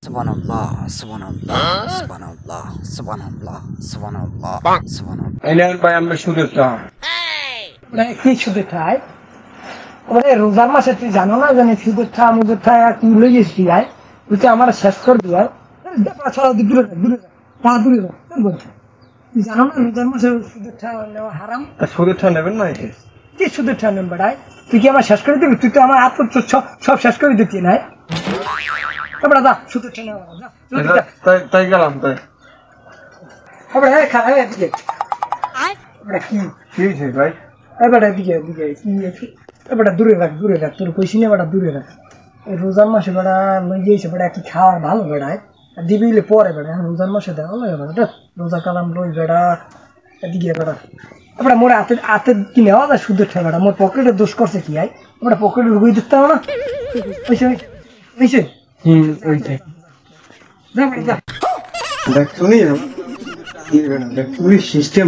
Subhanallah, subhanallah, subhanallah, subhanallah, subhanallah, subhanallah. এলেন ভাই আমরা সুদের টাকা কি সুদের ঠাই ওরে রোজার মাসে তুই জানো না জানি সুদের ঠা মুদের ঠা কি লই গেছি ভাই তুই তো আমার শেষ করে দিবা ছড়া দূরে দূরে পা দূরে তুই জানো না রোজার মাসে সুদের ঠা নেওয়া হারাম সুদের টাকা নেবেন না একে কি সুদের ঠা নেন বেড়াই তুই কি আমার শেষ করে দিবি তুই তো আমার হাত সব শেষ করে দিতি নাই এবার দা সুদের ঠা নেওয়া তাই গেলাম তাই এবার খারাপ এদিকে কি কি হয়েছে ভাই এবার এদিকে কি এবার দূরে রাখ তোর কইছি না বেটা দূরে রাখ রোজার মাসে বেটা লই গিয়েছে বেটা কি খাওয়ার ভালো বেড়ায় দিবিলে পরে বেড়া রোজার মাসে দেওয়া লাগে বেটা রোজা কালাম লই বেড়া এদিকে বেড়া এবার মোর হাতে কি নেওয়া যায় সুদের ঠে বেড়া মোর পকেটে দোষ করছে কি আই এবার পকেটে ঢুকিয়ে দিতে হবে না বুঝছে ওইটাই যা বেটা যা দেখ শুনি দেখ সিস্টেম